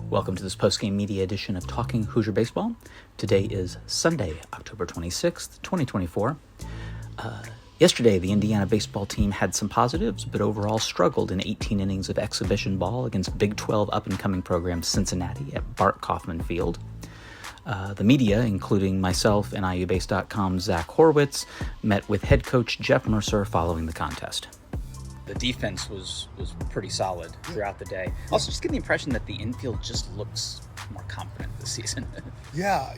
Welcome to this postgame media edition of Talking Hoosier Baseball. Today is Sunday, October 26th, 2024. Yesterday, the Indiana baseball team had some positives, but overall struggled in 18 innings of exhibition ball against Big 12 up-and-coming program Cincinnati at Bart Kaufman Field. The media, including myself and IUBase.com's Zach Horwitz, met with head coach Jeff Mercer following the contest. The defense was pretty solid throughout the day. Also, just get the impression that the infield just looks more confident this season. Yeah.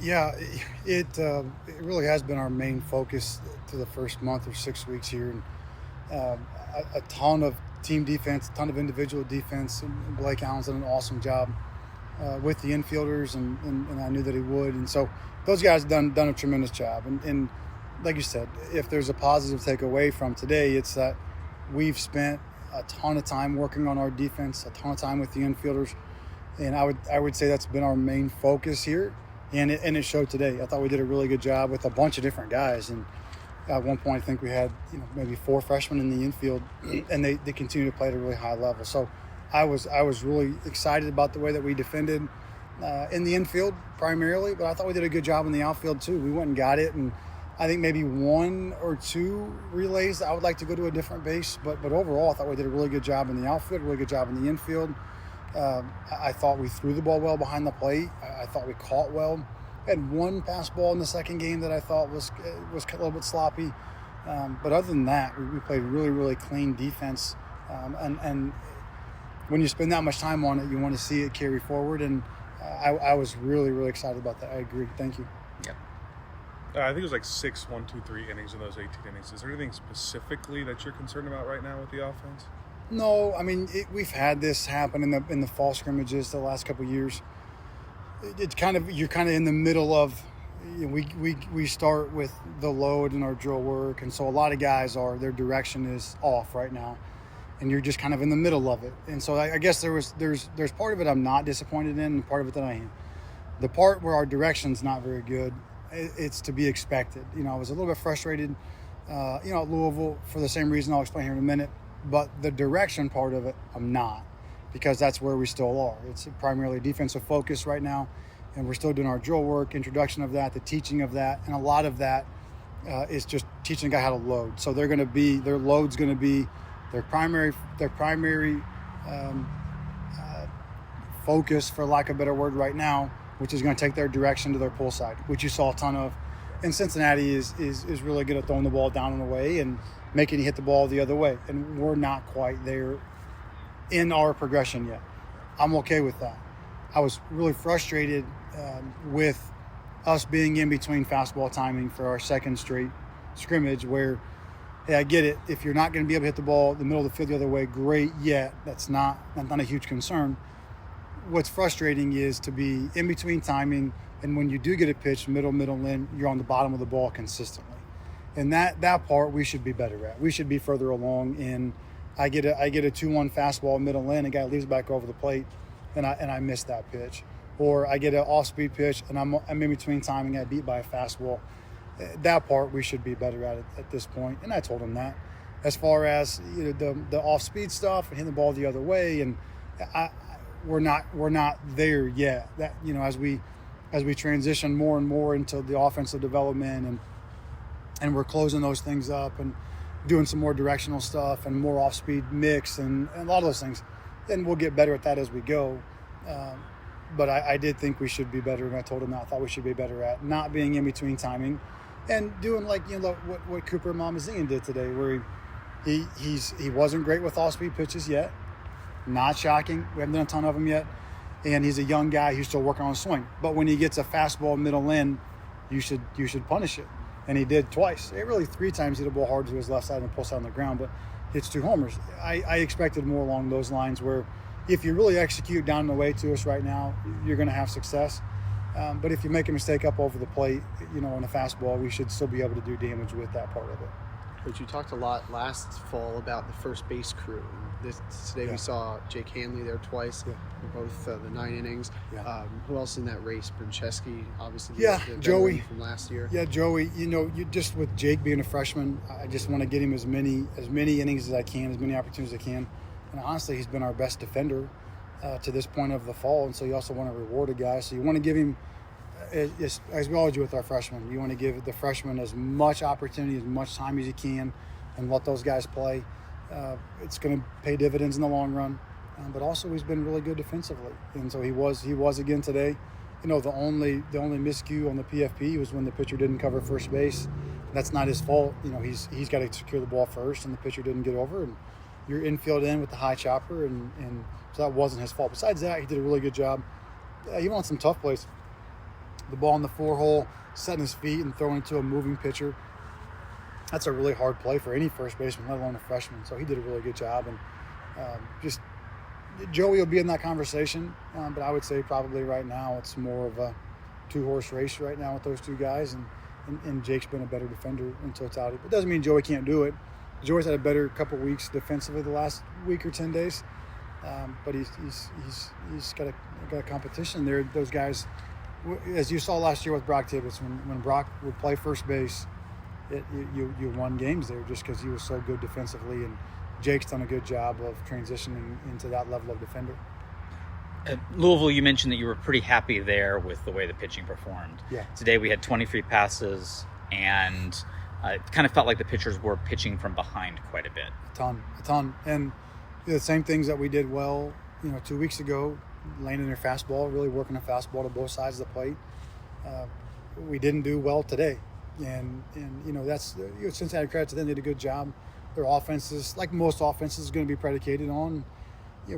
It really has been our main focus through the first month or 6 weeks here. And a ton of team defense, a ton of individual defense. And Blake Allen's done an awesome job with the infielders, and I knew that he would. And so those guys have done a tremendous job. And like you said, if there's a positive takeaway from today, it's that we've spent a ton of time working on our defense, a ton of time with the infielders, and I would say that's been our main focus here, and it showed today. I thought we did a really good job with a bunch of different guys, and at one point I think we had maybe 4 freshmen in the infield, and they continue to play at a really high level. So I was really excited about the way that we defended in the infield primarily, but I thought we did a good job in the outfield too. We went and got it, and I think maybe 1 or 2 relays I would like to go to a different base, but overall I thought we did a really good job in the outfield, really good job in the infield. I thought we threw the ball well behind the plate. I thought we caught well. We had 1 pass ball in the second game that I thought was a little bit sloppy, but other than that, we played really, really clean defense. And when you spend that much time on it, you want to see it carry forward. And I was really, really excited about that. I agree. Thank you. Yep. I think it was like 6, 1, 2, 3 innings in those 18 innings. Is there anything specifically that you're concerned about right now with the offense? No, I mean we've had this happen in the fall scrimmages the last couple of years. It's you're kind of in the middle of. We start with the load in our drill work, and so a lot of guys their direction is off right now, and you're just kind of in the middle of it. And so I guess there's part of it I'm not disappointed in, and part of it that I am. The part where our direction's not very good, it's to be expected. I was a little bit frustrated, at Louisville for the same reason I'll explain here in a minute. But the direction part of it, I'm not, because that's where we still are. It's primarily defensive focus right now, and we're still doing our drill work, introduction of that, the teaching of that, and a lot of that is just teaching a guy how to load. So their load's going to be their primary focus, for lack of a better word, right now, which is going to take their direction to their pull side, which you saw a ton of. And Cincinnati is really good at throwing the ball down and away and making you hit the ball the other way. And we're not quite there in our progression yet. I'm okay with that. I was really frustrated with us being in between fastball timing for our second straight scrimmage where, hey, I get it. If you're not going to be able to hit the ball in the middle of the field the other way, great, yet. That's not a huge concern. What's frustrating is to be in between timing, and when you do get a pitch, middle in, you're on the bottom of the ball consistently. And that part we should be better at. We should be further along in. I get a 2-1 fastball middle in, a guy leaves back over the plate, and I miss that pitch. Or I get an off-speed pitch, and I'm in between timing, I beat by a fastball. That part we should be better at this point, and I told him that. As far as the off-speed stuff and hitting the ball the other way, and we're not there yet. That as we transition more and more into the offensive development and we're closing those things up and doing some more directional stuff and more off-speed mix and a lot of those things, then we'll get better at that as we go. But I did think we should be better, and I told him that I thought we should be better at not being in between timing and doing what Cooper Mamazian did today, where he wasn't great with off-speed pitches yet. Not shocking. We haven't done a ton of them yet. And he's a young guy who's still working on his swing. But when he gets a fastball middle in, you should punish it. And he did twice. Really 3 times he hit a ball hard to his left side and pulls out on the ground, but hits 2 homers. I expected more along those lines where if you really execute down and away to us right now, you're going to have success. But if you make a mistake up over the plate, on a fastball, we should still be able to do damage with that part of it. But you talked a lot last fall about the first base crew. Today we saw Jake Hanley there twice, both the 9 innings. Yeah. Who else in that race? Brincheski, obviously. The Joey from last year. Yeah, Joey. You just with Jake being a freshman, I just want to get him as many innings as I can, as many opportunities as I can. And honestly, he's been our best defender to this point of the fall, and so you also want to reward a guy. So you want to give him, as we always do with our freshmen, you want to give the freshmen as much opportunity, as much time as you can, and let those guys play. It's going to pay dividends in the long run, but also he's been really good defensively, and so he was again today. The only miscue on the PFP was when the pitcher didn't cover first base. That's not his fault. He's got to secure the ball first, and the pitcher didn't get over, and you're infield in with the high chopper, and so that wasn't his fault. Besides that, he did a really good job. Even on some tough plays, the ball in the 4-hole, setting his feet and throwing to a moving pitcher. That's a really hard play for any first baseman, let alone a freshman. So he did a really good job, and just Joey will be in that conversation, but I would say probably right now it's more of a 2-horse race right now with those two guys, and Jake's been a better defender in totality. But it doesn't mean Joey can't do it. Joey's had a better couple weeks defensively the last week or 10 days, but he's got a competition there. Those guys, as you saw last year with Brock Tibbetts, when Brock would play first base, you won games there just because he was so good defensively, and Jake's done a good job of transitioning into that level of defender. At Louisville, you mentioned that you were pretty happy there with the way the pitching performed. Yeah. Today we had 23 passes, and it kind of felt like the pitchers were pitching from behind quite a bit. A ton. And the same things that we did well, 2 weeks ago, landing their fastball, really working a fastball to both sides of the plate. We didn't do well today. And that's Cincinnati credit to them. They did a good job. Their offenses, like most offenses, is going to be predicated on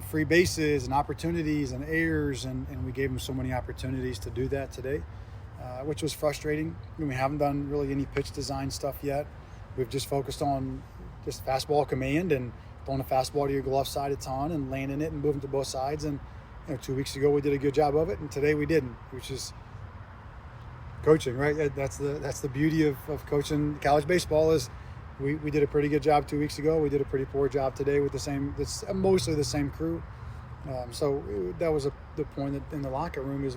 free bases and opportunities and errors, and we gave them so many opportunities to do that today, which was frustrating. We haven't done really any pitch design stuff yet. We've just focused on just fastball command and throwing a fastball to your glove side a ton and landing it and moving to both sides. And 2 weeks ago we did a good job of it, and today we didn't, which is coaching, right? That's the beauty of coaching college baseball is we did a pretty good job 2 weeks ago. We did a pretty poor job today with mostly the same crew. So that was the point in the locker room is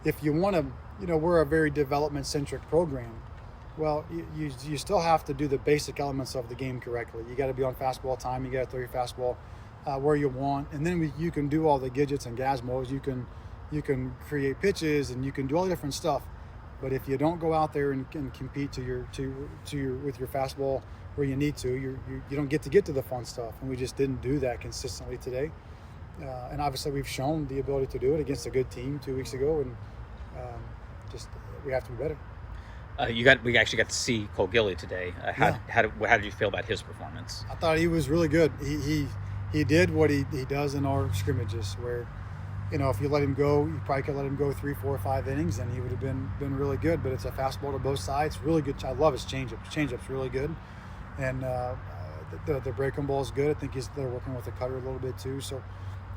if you want to, we're a very development-centric program. Well, you still have to do the basic elements of the game correctly. You got to be on fastball time. You got to throw your fastball where you want, and then you can do all the gadgets and gazmos. You can create pitches and you can do all the different stuff. But if you don't go out there and compete with your fastball where you need to, you don't get to the fun stuff. And we just didn't do that consistently today. And obviously we've shown the ability to do it against a good team 2 weeks ago, and we have to be better. We actually got to see Cole Gilly today. How did you feel about his performance? I thought he was really good. He did what he does in our scrimmages, where if you let him go, you probably could let him go 3, 4, 5 innings, and he would have been really good. But it's a fastball to both sides, really good. I love his changeup. His changeup's really good, and the breaking ball is good. I think they're working with the cutter a little bit too. So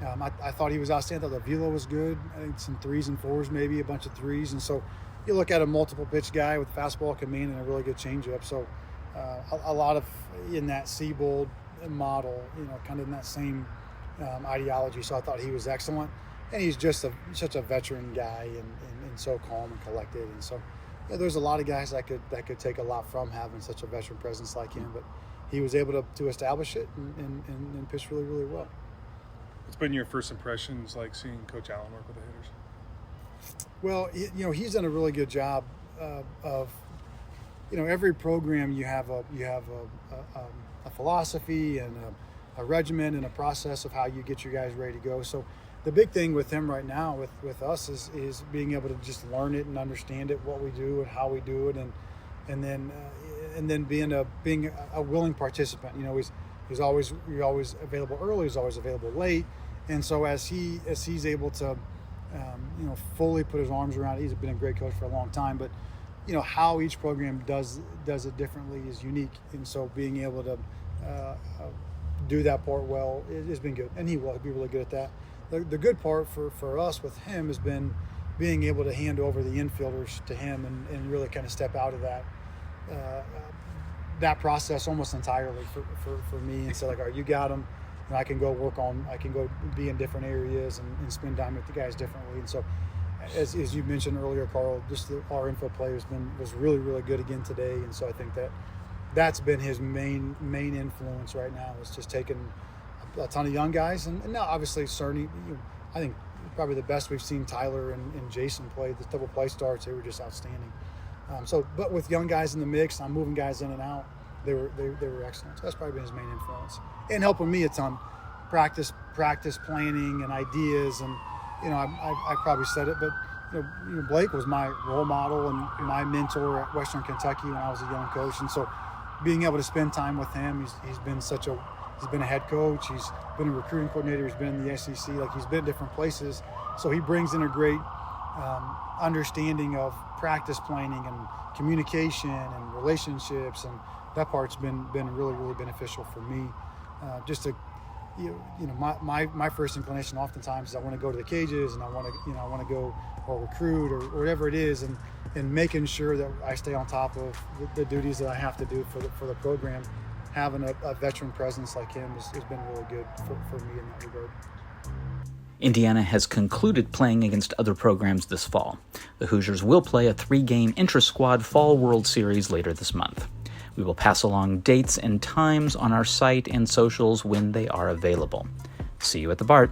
I thought he was outstanding. I thought the velo was good. I think some 3s and 4s, maybe a bunch of 3s, and so you look at a multiple pitch guy with fastball command and a really good changeup. So a lot of in that Seabold model, kind of in that same ideology. So I thought he was excellent. And he's just such a veteran guy and so calm and collected. And so there's a lot of guys that could take a lot from having such a veteran presence like him. But he was able to establish it and pitch really, really well. What's been your first impressions like seeing Coach Allen work with the hitters? Well, he's done a really good job of every program you have a philosophy and a regimen and a process of how you get your guys ready to go. So the big thing with him right now with us is being able to just learn it and understand it, what we do and how we do it, and then being a willing participant. He's always available early, he's always available late, and so as he's able to fully put his arms around it. He's been a great coach for a long time, but how each program does it differently is unique, and so being able to do that part well has been good, and he will be really good at that. The good part for us with him has been being able to hand over the infielders to him and really kind of step out of that process almost entirely for me, and say like, all right, you got them, and I can go be in different areas and spend time with the guys differently. And so as you mentioned earlier, Carl, just our infield play was really, really good again today, and so I think that's been his main influence right now, is just taking a ton of young guys, and now obviously Cerny. I think probably the best we've seen Tyler and Jason play. The double play starts, they were just outstanding. But with young guys in the mix, I'm moving guys in and out. They were excellent. So that's probably been his main influence, and helping me a ton. Practice planning and ideas, and I probably said it, but Blake was my role model and my mentor at Western Kentucky when I was a young coach, and so being able to spend time with him, he's been a head coach, he's been a recruiting coordinator, he's been in the SEC, like he's been at different places, so he brings in a great understanding of practice planning and communication and relationships, and that part's been really, really beneficial for me. Just to my first inclination oftentimes is I want to go to the cages and I want to go or recruit or whatever it is, and making sure that I stay on top of the duties that I have to do for the program. Having a veteran presence like him has been really good for me in that regard. Indiana has concluded playing against other programs this fall. The Hoosiers will play a 3-game intrasquad Fall World Series later this month. We will pass along dates and times on our site and socials when they are available. See you at the Bart.